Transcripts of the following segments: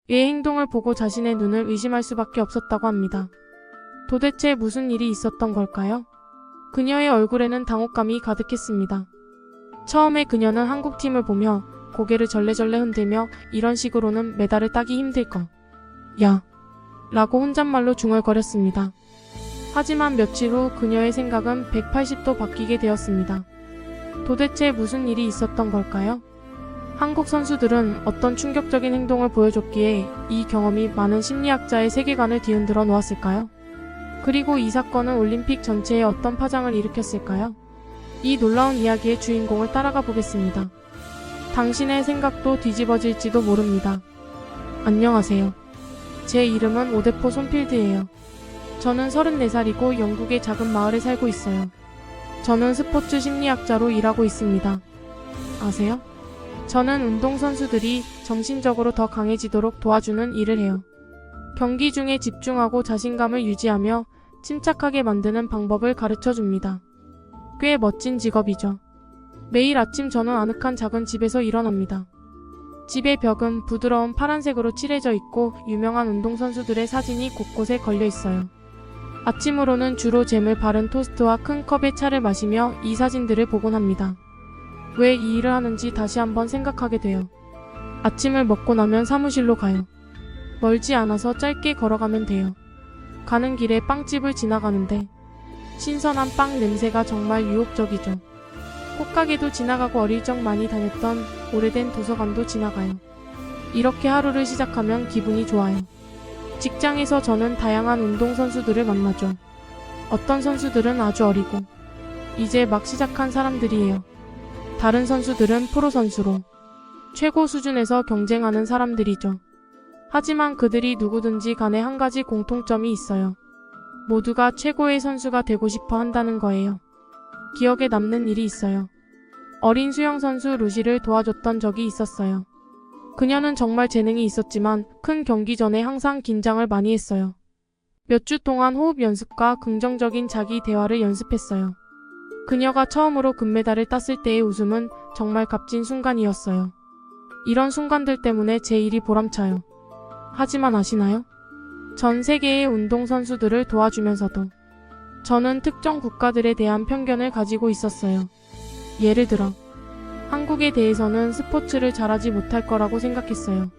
그의 행동을 보고 자신의 눈을 의심할 수밖에 없었다고 합니다. 도대체 무슨 일이 있었던 걸까요? 그녀의 얼굴에는 당혹감이 가득했습니다. 처음에 그녀는 한국팀을 보며 고개를 절레절레 흔들며 이런 식으로는 메달을 따기 힘들까. 야! 라고 혼잣말로 중얼거렸습니다. 하지만 며칠 후 그녀의 생각은 180도 바뀌게 되었습니다. 도대체 무슨 일이 있었던 걸까요? 한국 선수들은 어떤 충격적인 행동을 보여줬기에 이 경험이 많은 심리학자의 세계관을 뒤흔들어 놓았을까요? 그리고 이 사건은 올림픽 전체에 어떤 파장을 일으켰을까요? 이 놀라운 이야기의 주인공을 따라가 보겠습니다. 당신의 생각도 뒤집어질지도 모릅니다. 안녕하세요. 제 이름은 오데포 손필드예요. 저는 34살이고 영국의 작은 마을에 살고 있어요. 저는 스포츠 심리학자로 일하고 있습니다. 아세요? 저는 운동선수들이 정신적으로 더 강해지도록 도와주는 일을 해요. 경기 중에 집중하고 자신감을 유지하며 침착하게 만드는 방법을 가르쳐 줍니다. 꽤 멋진 직업이죠. 매일 아침 저는 아늑한 작은 집에서 일어납니다. 집의 벽은 부드러운 파란색으로 칠해져 있고 유명한 운동선수들의 사진이 곳곳에 걸려 있어요. 아침으로는 주로 잼을 바른 토스트와 큰 컵의 차를 마시며 이 사진들을 보곤 합니다. 왜 이 일을 하는지 다시 한번 생각하게 돼요. 아침을 먹고 나면 사무실로 가요. 멀지 않아서 짧게 걸어가면 돼요. 가는 길에 빵집을 지나가는데 신선한 빵 냄새가 정말 유혹적이죠. 꽃가게도 지나가고 어릴 적 많이 다녔던 오래된 도서관도 지나가요. 이렇게 하루를 시작하면 기분이 좋아요. 직장에서 저는 다양한 운동선수들을 만나죠. 어떤 선수들은 아주 어리고 이제 막 시작한 사람들이에요. 다른 선수들은 프로 선수로 최고 수준에서 경쟁하는 사람들이죠. 하지만 그들이 누구든지 간에 한 가지 공통점이 있어요. 모두가 최고의 선수가 되고 싶어 한다는 거예요. 기억에 남는 일이 있어요. 어린 수영 선수 루시를 도와줬던 적이 있었어요. 그녀는 정말 재능이 있었지만 큰 경기 전에 항상 긴장을 많이 했어요. 몇 주 동안 호흡 연습과 긍정적인 자기 대화를 연습했어요. 그녀가 처음으로 금메달을 땄을 때의 웃음은 정말 값진 순간이었어요. 이런 순간들 때문에 제 일이 보람차요. 하지만 아시나요? 전 세계의 운동선수들을 도와주면서도 저는 특정 국가들에 대한 편견을 가지고 있었어요. 예를 들어 한국에 대해서는 스포츠를 잘하지 못할 거라고 생각했어요.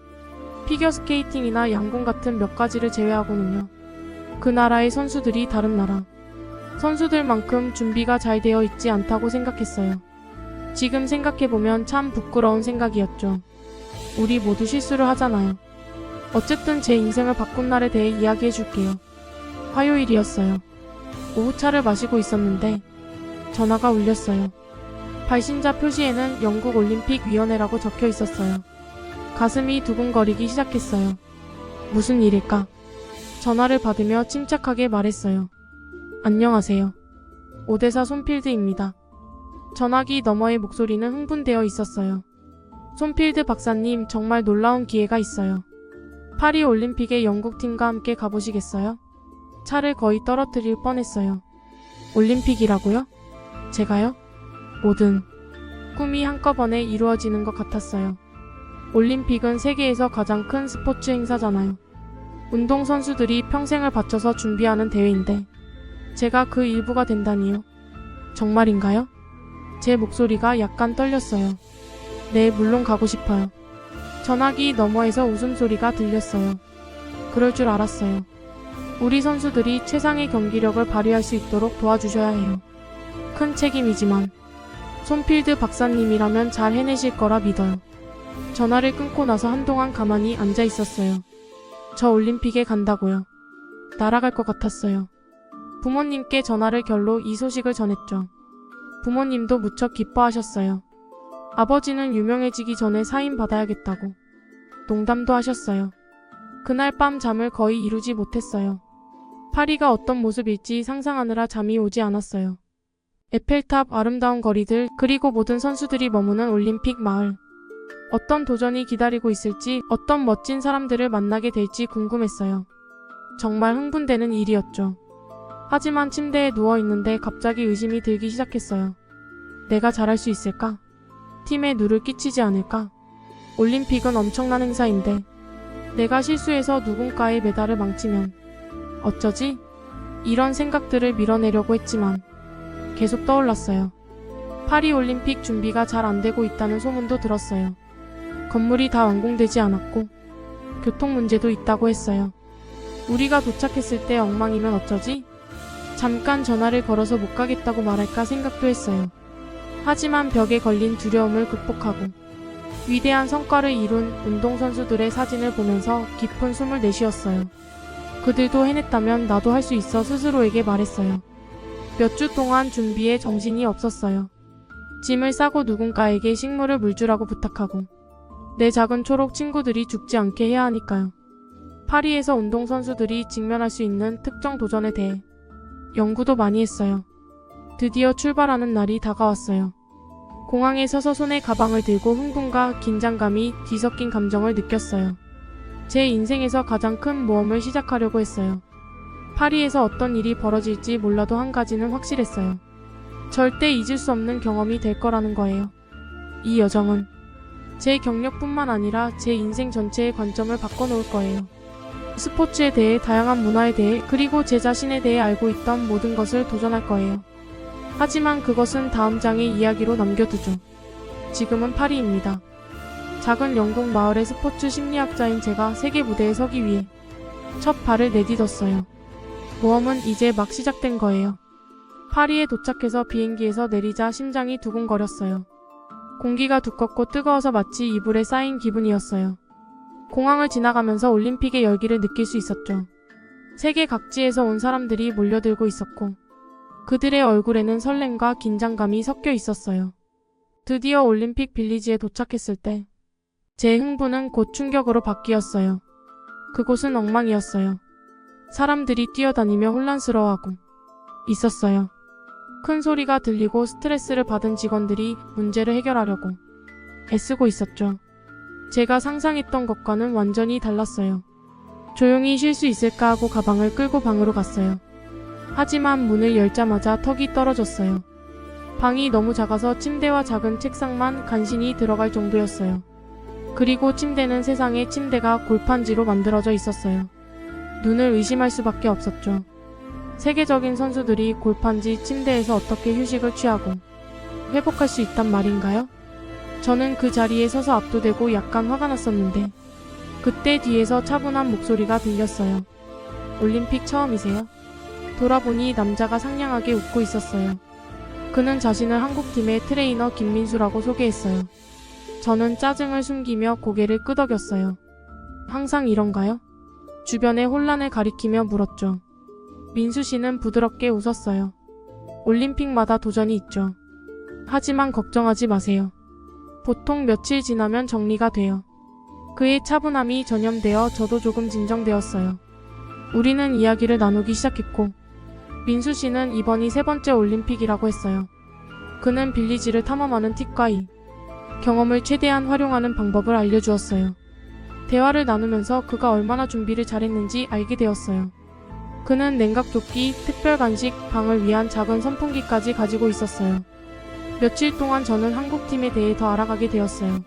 피겨스케이팅이나 양궁 같은 몇 가지를 제외하고는요. 그 나라의 선수들이 다른 나라 선수들만큼 준비가 잘 되어 있지 않다고 생각했어요. 지금 생각해보면 참 부끄러운 생각이었죠. 우리 모두 실수를 하잖아요. 어쨌든 제 인생을 바꾼 날에 대해 이야기해줄게요. 화요일이었어요. 오후차를 마시고 있었는데 전화가 울렸어요. 발신자 표시에는 영국 올림픽위원회라고 적혀 있었어요. 가슴이 두근거리기 시작했어요. 무슨 일일까? 전화를 받으며 침착하게 말했어요. 안녕하세요. 오대사 손필드입니다. 전화기 너머의 목소리는 흥분되어 있었어요. 손필드 박사님, 정말 놀라운 기회가 있어요. 파리 올림픽에 영국팀과 함께 가보시겠어요? 차를 거의 떨어뜨릴 뻔했어요. 올림픽이라고요? 제가요? 모든 꿈이 한꺼번에 이루어지는 것 같았어요. 올림픽은 세계에서 가장 큰 스포츠 행사잖아요. 운동선수들이 평생을 바쳐서 준비하는 대회인데 제가 그 일부가 된다니요. 정말인가요? 제 목소리가 약간 떨렸어요. 네, 물론 가고 싶어요. 전화기 너머에서 웃음소리가 들렸어요. 그럴 줄 알았어요. 우리 선수들이 최상의 경기력을 발휘할 수 있도록 도와주셔야 해요. 큰 책임이지만 손필드 박사님이라면 잘 해내실 거라 믿어요. 전화를 끊고 나서 한동안 가만히 앉아 있었어요. 저 올림픽에 간다고요. 날아갈 것 같았어요. 부모님께 전화를 결로 이 소식을 전했죠. 부모님도 무척 기뻐하셨어요. 아버지는 유명해지기 전에 사인 받아야겠다고 농담도 하셨어요. 그날 밤 잠을 거의 이루지 못했어요. 파리가 어떤 모습일지 상상하느라 잠이 오지 않았어요. 에펠탑, 아름다운 거리들, 그리고 모든 선수들이 머무는 올림픽 마을. 어떤 도전이 기다리고 있을지, 어떤 멋진 사람들을 만나게 될지 궁금했어요. 정말 흥분되는 일이었죠. 하지만 침대에 누워있는데 갑자기 의심이 들기 시작했어요. 내가 잘할 수 있을까? 팀에 누를 끼치지 않을까? 올림픽은 엄청난 행사인데 내가 실수해서 누군가의 메달을 망치면 어쩌지? 이런 생각들을 밀어내려고 했지만 계속 떠올랐어요. 파리올림픽 준비가 잘 안 되고 있다는 소문도 들었어요. 건물이 다 완공되지 않았고 교통 문제도 있다고 했어요. 우리가 도착했을 때 엉망이면 어쩌지? 잠깐 전화를 걸어서 못 가겠다고 말할까 생각도 했어요. 하지만 벽에 걸린 두려움을 극복하고 위대한 성과를 이룬 운동선수들의 사진을 보면서 깊은 숨을 내쉬었어요. 그들도 해냈다면 나도 할 수 있어 스스로에게 말했어요. 몇 주 동안 준비에 정신이 없었어요. 짐을 싸고 누군가에게 식물을 물주라고 부탁하고 내 작은 초록 친구들이 죽지 않게 해야 하니까요. 파리에서 운동선수들이 직면할 수 있는 특정 도전에 대해 연구도 많이 했어요. 드디어 출발하는 날이 다가왔어요. 공항에 서서 손에 가방을 들고 흥분과 긴장감이 뒤섞인 감정을 느꼈어요. 제 인생에서 가장 큰 모험을 시작하려고 했어요. 파리에서 어떤 일이 벌어질지 몰라도 한 가지는 확실했어요. 절대 잊을 수 없는 경험이 될 거라는 거예요. 이 여정은 제 경력뿐만 아니라 제 인생 전체의 관점을 바꿔놓을 거예요. 스포츠에 대해, 다양한 문화에 대해, 그리고 제 자신에 대해 알고 있던 모든 것을 도전할 거예요. 하지만 그것은 다음 장의 이야기로 남겨두죠. 지금은 파리입니다. 작은 영국 마을의 스포츠 심리학자인 제가 세계 무대에 서기 위해 첫 발을 내딛었어요. 모험은 이제 막 시작된 거예요. 파리에 도착해서 비행기에서 내리자 심장이 두근거렸어요. 공기가 두껍고 뜨거워서 마치 이불에 쌓인 기분이었어요. 공항을 지나가면서 올림픽의 열기를 느낄 수 있었죠. 세계 각지에서 온 사람들이 몰려들고 있었고 그들의 얼굴에는 설렘과 긴장감이 섞여 있었어요. 드디어 올림픽 빌리지에 도착했을 때 제 흥분은 곧 충격으로 바뀌었어요. 그곳은 엉망이었어요. 사람들이 뛰어다니며 혼란스러워하고 있었어요. 큰 소리가 들리고 스트레스를 받은 직원들이 문제를 해결하려고 애쓰고 있었죠. 제가 상상했던 것과는 완전히 달랐어요. 조용히 쉴 수 있을까 하고 가방을 끌고 방으로 갔어요. 하지만 문을 열자마자 턱이 떨어졌어요. 방이 너무 작아서 침대와 작은 책상만 간신히 들어갈 정도였어요. 그리고 침대는 세상의 침대가 골판지로 만들어져 있었어요. 눈을 의심할 수밖에 없었죠. 세계적인 선수들이 골판지 침대에서 어떻게 휴식을 취하고 회복할 수 있단 말인가요? 저는 그 자리에 서서 압도되고 약간 화가 났었는데 그때 뒤에서 차분한 목소리가 들렸어요. 올림픽 처음이세요? 돌아보니 남자가 상냥하게 웃고 있었어요. 그는 자신을 한국팀의 트레이너 김민수라고 소개했어요. 저는 짜증을 숨기며 고개를 끄덕였어요. 항상 이런가요? 주변의 혼란을 가리키며 물었죠. 민수 씨는 부드럽게 웃었어요. 올림픽마다 도전이 있죠. 하지만 걱정하지 마세요. 보통 며칠 지나면 정리가 돼요. 그의 차분함이 전염되어 저도 조금 진정되었어요. 우리는 이야기를 나누기 시작했고 민수 씨는 이번이 3번째 올림픽이라고 했어요. 그는 빌리지를 탐험하는 팁과 이 경험을 최대한 활용하는 방법을 알려주었어요. 대화를 나누면서 그가 얼마나 준비를 잘했는지 알게 되었어요. 그는 냉각조끼, 특별 간식, 방을 위한 작은 선풍기까지 가지고 있었어요. 며칠 동안 저는 한국팀에 대해 더 알아가게 되었어요.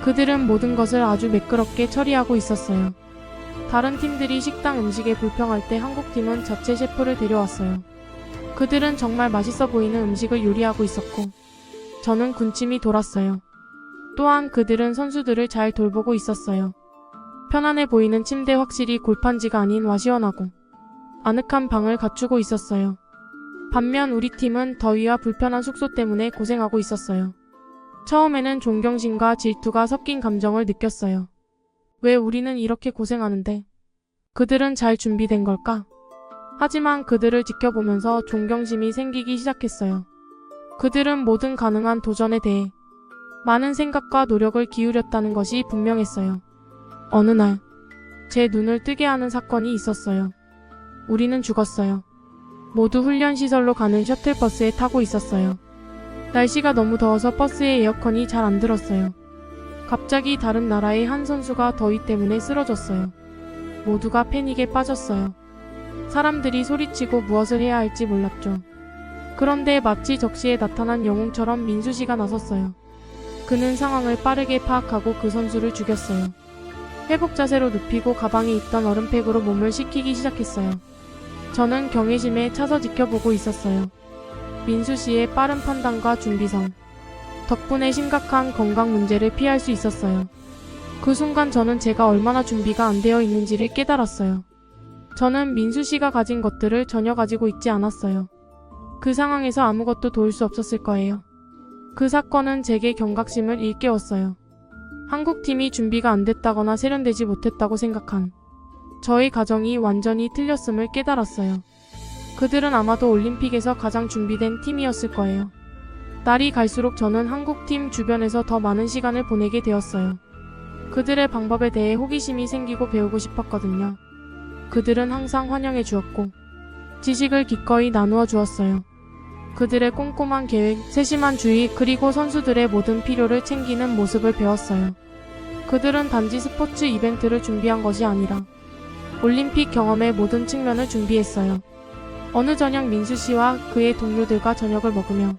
그들은 모든 것을 아주 매끄럽게 처리하고 있었어요. 다른 팀들이 식당 음식에 불평할 때 한국팀은 자체 셰프를 데려왔어요. 그들은 정말 맛있어 보이는 음식을 요리하고 있었고 저는 군침이 돌았어요. 또한 그들은 선수들을 잘 돌보고 있었어요. 편안해 보이는 침대, 확실히 골판지가 아닌 와 시원하고 아늑한 방을 갖추고 있었어요. 반면 우리 팀은 더위와 불편한 숙소 때문에 고생하고 있었어요. 처음에는 존경심과 질투가 섞인 감정을 느꼈어요. 왜 우리는 이렇게 고생하는데 그들은 잘 준비된 걸까? 하지만 그들을 지켜보면서 존경심이 생기기 시작했어요. 그들은 모든 가능한 도전에 대해 많은 생각과 노력을 기울였다는 것이 분명했어요. 어느 날, 제 눈을 뜨게 하는 사건이 있었어요. 우리는 죽었어요. 모두 훈련시설로 가는 셔틀버스에 타고 있었어요. 날씨가 너무 더워서 버스의 에어컨이 잘 안 들었어요. 갑자기 다른 나라의 한 선수가 더위 때문에 쓰러졌어요. 모두가 패닉에 빠졌어요. 사람들이 소리치고 무엇을 해야 할지 몰랐죠. 그런데 마치 적시에 나타난 영웅처럼 민수 씨가 나섰어요. 그는 상황을 빠르게 파악하고 그 선수를 죽였어요. 회복 자세로 눕히고 가방에 있던 얼음팩으로 몸을 식히기 시작했어요. 저는 경외심에 차서 지켜보고 있었어요. 민수 씨의 빠른 판단과 준비성. 덕분에 심각한 건강 문제를 피할 수 있었어요. 그 순간 저는 제가 얼마나 준비가 안 되어 있는지를 깨달았어요. 저는 민수 씨가 가진 것들을 전혀 가지고 있지 않았어요. 그 상황에서 아무것도 도울 수 없었을 거예요. 그 사건은 제게 경각심을 일깨웠어요. 한국팀이 준비가 안 됐다거나 세련되지 못했다고 생각한 저의 가정이 완전히 틀렸음을 깨달았어요. 그들은 아마도 올림픽에서 가장 준비된 팀이었을 거예요. 날이 갈수록 저는 한국팀 주변에서 더 많은 시간을 보내게 되었어요. 그들의 방법에 대해 호기심이 생기고 배우고 싶었거든요. 그들은 항상 환영해 주었고 지식을 기꺼이 나누어 주었어요. 그들의 꼼꼼한 계획, 세심한 주의, 그리고 선수들의 모든 필요를 챙기는 모습을 배웠어요. 그들은 단지 스포츠 이벤트를 준비한 것이 아니라 올림픽 경험의 모든 측면을 준비했어요. 어느 저녁 민수 씨와 그의 동료들과 저녁을 먹으며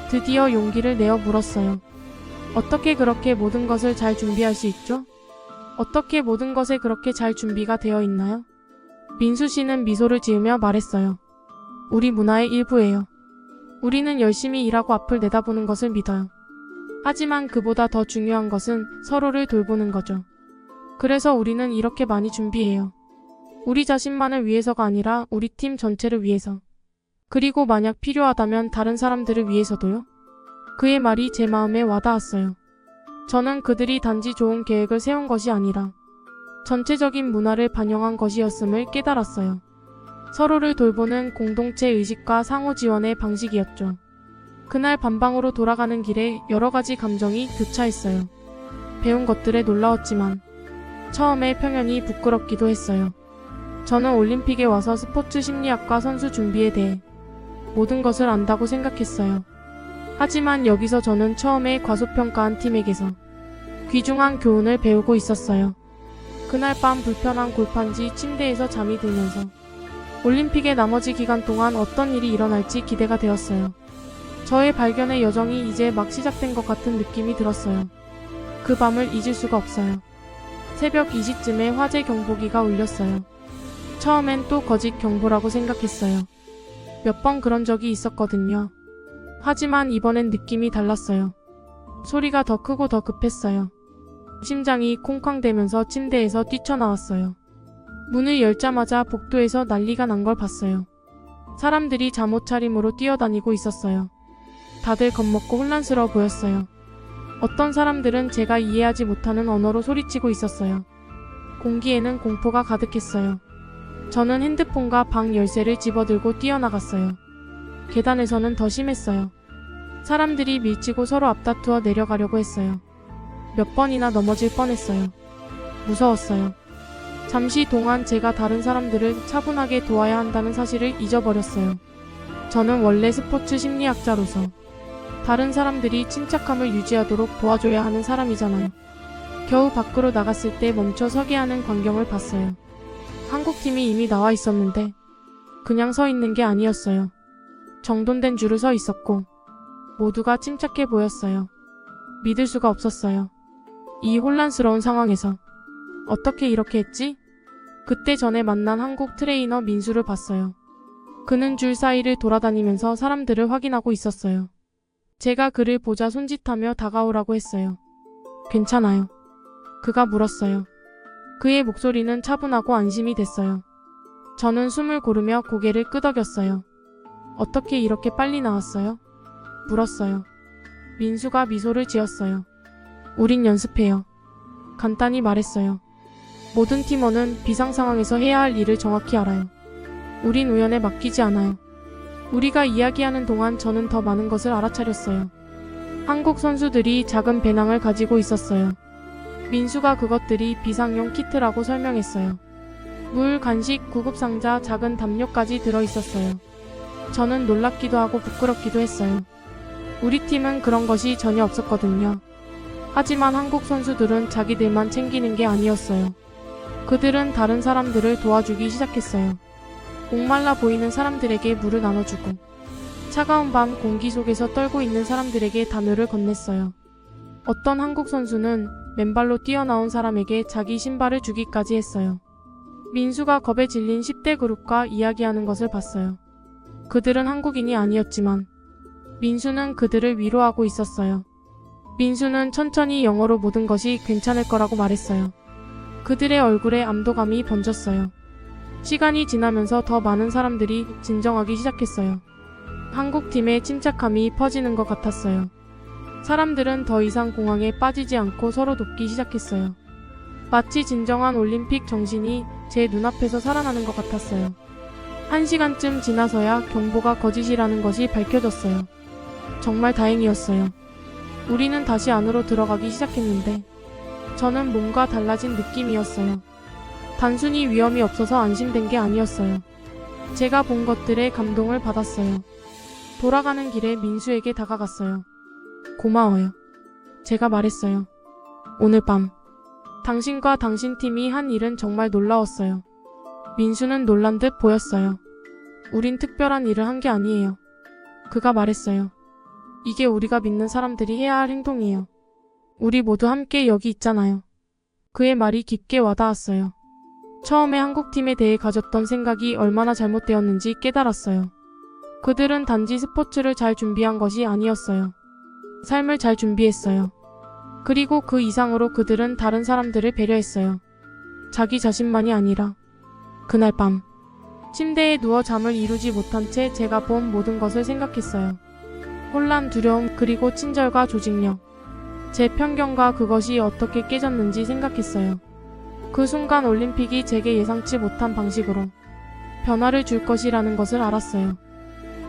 드디어 용기를 내어 물었어요. 어떻게 그렇게 모든 것을 잘 준비할 수 있죠? 어떻게 모든 것에 그렇게 잘 준비가 되어 있나요? 민수 씨는 미소를 지으며 말했어요. 우리 문화의 일부예요. 우리는 열심히 일하고 앞을 내다보는 것을 믿어요. 하지만 그보다 더 중요한 것은 서로를 돌보는 거죠. 그래서 우리는 이렇게 많이 준비해요. 우리 자신만을 위해서가 아니라 우리 팀 전체를 위해서. 그리고 만약 필요하다면 다른 사람들을 위해서도요. 그의 말이 제 마음에 와닿았어요. 저는 그들이 단지 좋은 계획을 세운 것이 아니라 전체적인 문화를 반영한 것이었음을 깨달았어요. 서로를 돌보는 공동체 의식과 상호 지원의 방식이었죠. 그날 밤방으로 돌아가는 길에 여러 가지 감정이 교차했어요. 배운 것들에 놀라웠지만 처음에 평연히 부끄럽기도 했어요. 저는 올림픽에 와서 스포츠 심리학과 선수 준비에 대해 모든 것을 안다고 생각했어요. 하지만 여기서 저는 처음에 과소평가한 팀에게서 귀중한 교훈을 배우고 있었어요. 그날 밤 불편한 골판지 침대에서 잠이 들면서 올림픽의 나머지 기간 동안 어떤 일이 일어날지 기대가 되었어요. 저의 발견의 여정이 이제 막 시작된 것 같은 느낌이 들었어요. 그 밤을 잊을 수가 없어요. 새벽 2시쯤에 화재 경보기가 울렸어요. 처음엔 또 거짓 경보라고 생각했어요. 몇 번 그런 적이 있었거든요. 하지만 이번엔 느낌이 달랐어요. 소리가 더 크고 더 급했어요. 심장이 콩쾅대면서 침대에서 뛰쳐나왔어요. 문을 열자마자 복도에서 난리가 난 걸 봤어요. 사람들이 잠옷 차림으로 뛰어다니고 있었어요. 다들 겁먹고 혼란스러워 보였어요. 어떤 사람들은 제가 이해하지 못하는 언어로 소리치고 있었어요. 공기에는 공포가 가득했어요. 저는 핸드폰과 방 열쇠를 집어들고 뛰어나갔어요. 계단에서는 더 심했어요. 사람들이 밀치고 서로 앞다투어 내려가려고 했어요. 몇 번이나 넘어질 뻔했어요. 무서웠어요. 잠시 동안 제가 다른 사람들을 차분하게 도와야 한다는 사실을 잊어버렸어요. 저는 원래 스포츠 심리학자로서 다른 사람들이 침착함을 유지하도록 도와줘야 하는 사람이잖아요. 겨우 밖으로 나갔을 때 멈춰 서게 하는 광경을 봤어요. 한국팀이 이미 나와 있었는데 그냥 서 있는 게 아니었어요. 정돈된 줄을 서 있었고 모두가 침착해 보였어요. 믿을 수가 없었어요. 이 혼란스러운 상황에서 어떻게 이렇게 했지? 그때 전에 만난 한국 트레이너 민수를 봤어요. 그는 줄 사이를 돌아다니면서 사람들을 확인하고 있었어요. 제가 그를 보자 손짓하며 다가오라고 했어요. 괜찮아요. 그가 물었어요. 그의 목소리는 차분하고 안심이 됐어요. 저는 숨을 고르며 고개를 끄덕였어요. 어떻게 이렇게 빨리 나왔어요? 물었어요. 민수가 미소를 지었어요. 우린 연습해요. 간단히 말했어요. 모든 팀원은 비상 상황에서 해야 할 일을 정확히 알아요. 우린 우연에 맡기지 않아요. 우리가 이야기하는 동안 저는 더 많은 것을 알아차렸어요. 한국 선수들이 작은 배낭을 가지고 있었어요. 민수가 그것들이 비상용 키트라고 설명했어요. 물, 간식, 구급상자, 작은 담요까지 들어있었어요. 저는 놀랍기도 하고 부끄럽기도 했어요. 우리 팀은 그런 것이 전혀 없었거든요. 하지만 한국 선수들은 자기들만 챙기는 게 아니었어요. 그들은 다른 사람들을 도와주기 시작했어요. 목말라 보이는 사람들에게 물을 나눠주고 차가운 밤 공기 속에서 떨고 있는 사람들에게 담요를 건넸어요. 어떤 한국 선수는 맨발로 뛰어나온 사람에게 자기 신발을 주기까지 했어요. 민수가 겁에 질린 10대 그룹과 이야기하는 것을 봤어요. 그들은 한국인이 아니었지만 민수는 그들을 위로하고 있었어요. 민수는 천천히 영어로 모든 것이 괜찮을 거라고 말했어요. 그들의 얼굴에 암도감이 번졌어요. 시간이 지나면서 더 많은 사람들이 진정하기 시작했어요. 한국팀의 침착함이 퍼지는 것 같았어요. 사람들은 더 이상 공황에 빠지지 않고 서로 돕기 시작했어요. 마치 진정한 올림픽 정신이 제 눈앞에서 살아나는 것 같았어요. 1시간쯤 지나서야 경보가 거짓이라는 것이 밝혀졌어요. 정말 다행이었어요. 우리는 다시 안으로 들어가기 시작했는데 저는 뭔가 달라진 느낌이었어요. 단순히 위험이 없어서 안심된 게 아니었어요. 제가 본 것들에 감동을 받았어요. 돌아가는 길에 민수에게 다가갔어요. 고마워요. 제가 말했어요. 오늘 밤 당신과 당신 팀이 한 일은 정말 놀라웠어요. 민수는 놀란 듯 보였어요. 우린 특별한 일을 한 게 아니에요. 그가 말했어요. 이게 우리가 믿는 사람들이 해야 할 행동이에요. 우리 모두 함께 여기 있잖아요. 그의 말이 깊게 와닿았어요. 처음에 한국팀에 대해 가졌던 생각이 얼마나 잘못되었는지 깨달았어요. 그들은 단지 스포츠를 잘 준비한 것이 아니었어요. 삶을 잘 준비했어요. 그리고 그 이상으로 그들은 다른 사람들을 배려했어요. 자기 자신만이 아니라. 그날 밤 침대에 누워 잠을 이루지 못한 채 제가 본 모든 것을 생각했어요. 혼란, 두려움, 그리고 친절과 조직력. 제 편견과 그것이 어떻게 깨졌는지 생각했어요. 그 순간 올림픽이 제게 예상치 못한 방식으로 변화를 줄 것이라는 것을 알았어요.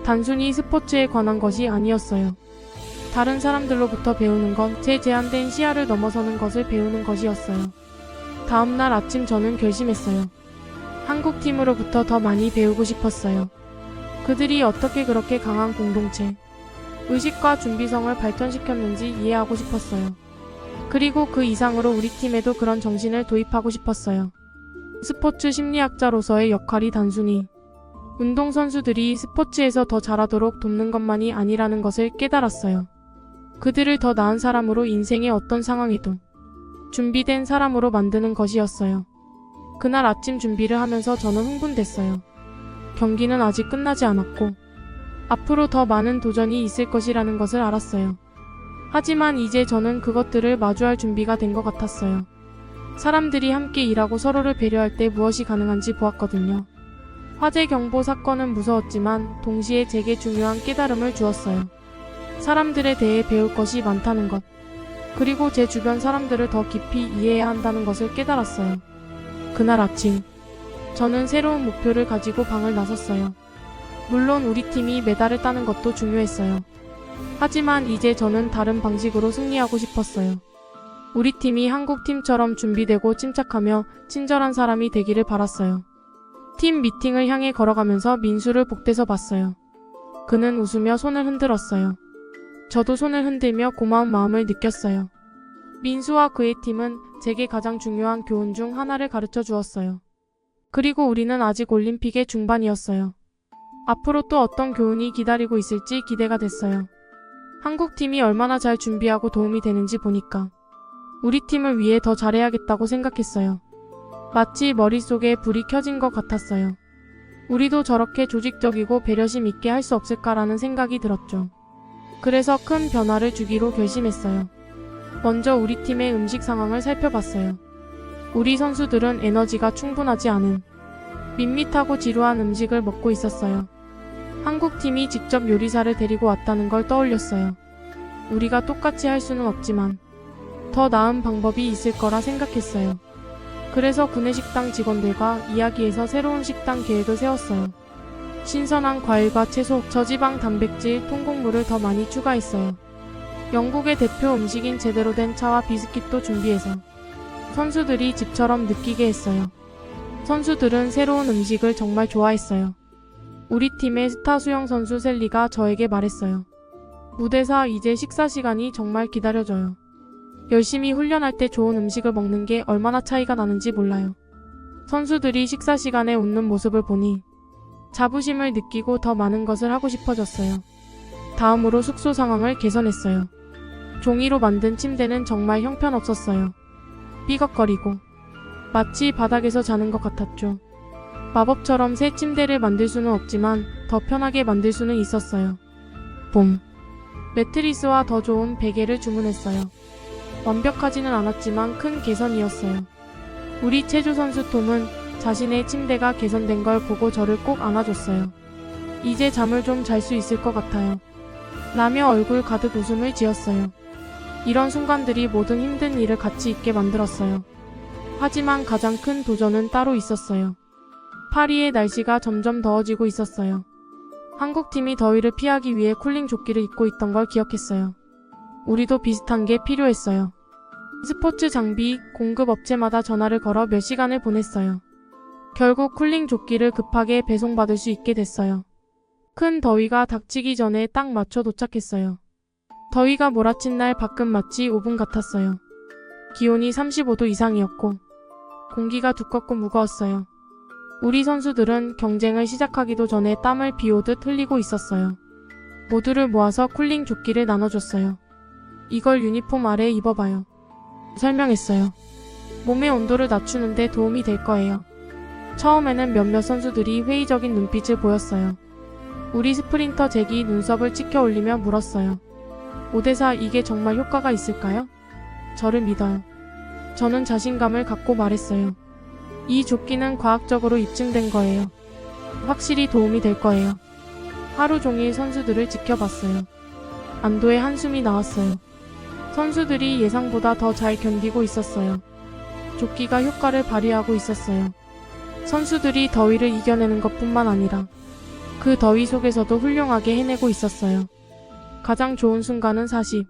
단순히 스포츠에 관한 것이 아니었어요. 다른 사람들로부터 배우는 건 제 제한된 시야를 넘어서는 것을 배우는 것이었어요. 다음날 아침 저는 결심했어요. 한국팀으로부터 더 많이 배우고 싶었어요. 그들이 어떻게 그렇게 강한 공동체, 의식과 준비성을 발전시켰는지 이해하고 싶었어요. 그리고 그 이상으로 우리 팀에도 그런 정신을 도입하고 싶었어요. 스포츠 심리학자로서의 역할이 단순히 운동선수들이 스포츠에서 더 잘하도록 돕는 것만이 아니라는 것을 깨달았어요. 그들을 더 나은 사람으로 인생의 어떤 상황에도 준비된 사람으로 만드는 것이었어요. 그날 아침 준비를 하면서 저는 흥분됐어요. 경기는 아직 끝나지 않았고 앞으로 더 많은 도전이 있을 것이라는 것을 알았어요. 하지만 이제 저는 그것들을 마주할 준비가 된 것 같았어요. 사람들이 함께 일하고 서로를 배려할 때 무엇이 가능한지 보았거든요. 화재 경보 사건은 무서웠지만 동시에 제게 중요한 깨달음을 주었어요. 사람들에 대해 배울 것이 많다는 것. 그리고 제 주변 사람들을 더 깊이 이해해야 한다는 것을 깨달았어요. 그날 아침, 저는 새로운 목표를 가지고 방을 나섰어요. 물론 우리 팀이 메달을 따는 것도 중요했어요. 하지만 이제 저는 다른 방식으로 승리하고 싶었어요. 우리 팀이 한국 팀처럼 준비되고 침착하며 친절한 사람이 되기를 바랐어요. 팀 미팅을 향해 걸어가면서 민수를 복대서 봤어요. 그는 웃으며 손을 흔들었어요. 저도 손을 흔들며 고마운 마음을 느꼈어요. 민수와 그의 팀은 제게 가장 중요한 교훈 중 하나를 가르쳐 주었어요. 그리고 우리는 아직 올림픽의 중반이었어요. 앞으로 또 어떤 교훈이 기다리고 있을지 기대가 됐어요. 한국팀이 얼마나 잘 준비하고 도움이 되는지 보니까 우리 팀을 위해 더 잘해야겠다고 생각했어요. 마치 머릿속에 불이 켜진 것 같았어요. 우리도 저렇게 조직적이고 배려심 있게 할 수 없을까라는 생각이 들었죠. 그래서 큰 변화를 주기로 결심했어요. 먼저 우리 팀의 음식 상황을 살펴봤어요. 우리 선수들은 에너지가 충분하지 않은 밋밋하고 지루한 음식을 먹고 있었어요. 한국팀이 직접 요리사를 데리고 왔다는 걸 떠올렸어요. 우리가 똑같이 할 수는 없지만 더 나은 방법이 있을 거라 생각했어요. 그래서 구내식당 직원들과 이야기해서 새로운 식당 계획을 세웠어요. 신선한 과일과 채소, 저지방 단백질, 통곡물을 더 많이 추가했어요. 영국의 대표 음식인 제대로 된 차와 비스킷도 준비해서 선수들이 집처럼 느끼게 했어요. 선수들은 새로운 음식을 정말 좋아했어요. 우리 팀의 스타 수영 선수 셀리가 저에게 말했어요. 무대사 이제 식사 시간이 정말 기다려져요. 열심히 훈련할 때 좋은 음식을 먹는 게 얼마나 차이가 나는지 몰라요. 선수들이 식사 시간에 웃는 모습을 보니 자부심을 느끼고 더 많은 것을 하고 싶어졌어요. 다음으로 숙소 상황을 개선했어요. 종이로 만든 침대는 정말 형편없었어요. 삐걱거리고 마치 바닥에서 자는 것 같았죠. 마법처럼 새 침대를 만들 수는 없지만 더 편하게 만들 수는 있었어요. 봄. 매트리스와 더 좋은 베개를 주문했어요. 완벽하지는 않았지만 큰 개선이었어요. 우리 체조 선수 톰은 자신의 침대가 개선된 걸 보고 저를 꼭 안아줬어요. 이제 잠을 좀 잘 수 있을 것 같아요. 라며 얼굴 가득 웃음을 지었어요. 이런 순간들이 모든 힘든 일을 가치 있게 만들었어요. 하지만 가장 큰 도전은 따로 있었어요. 파리의 날씨가 점점 더워지고 있었어요. 한국팀이 더위를 피하기 위해 쿨링 조끼를 입고 있던 걸 기억했어요. 우리도 비슷한 게 필요했어요. 스포츠 장비 공급 업체마다 전화를 걸어 몇 시간을 보냈어요. 결국 쿨링 조끼를 급하게 배송받을 수 있게 됐어요. 큰 더위가 닥치기 전에 딱 맞춰 도착했어요. 더위가 몰아친 날 밖은 마치 오븐 같았어요. 기온이 35도 이상이었고 공기가 두껍고 무거웠어요. 우리 선수들은 경쟁을 시작하기도 전에 땀을 비오듯 흘리고 있었어요. 모두를 모아서 쿨링 조끼를 나눠줬어요. 이걸 유니폼 아래 입어봐요. 설명했어요. 몸의 온도를 낮추는데 도움이 될 거예요. 처음에는 몇몇 선수들이 회의적인 눈빛을 보였어요. 우리 스프린터 잭이 눈썹을 치켜 올리며 물었어요. 오대사, 이게 정말 효과가 있을까요? 저를 믿어요. 저는 자신감을 갖고 말했어요. 이 조끼는 과학적으로 입증된 거예요. 확실히 도움이 될 거예요. 하루 종일 선수들을 지켜봤어요. 안도의 한숨이 나왔어요. 선수들이 예상보다 더 잘 견디고 있었어요. 조끼가 효과를 발휘하고 있었어요. 선수들이 더위를 이겨내는 것뿐만 아니라 그 더위 속에서도 훌륭하게 해내고 있었어요. 가장 좋은 순간은 40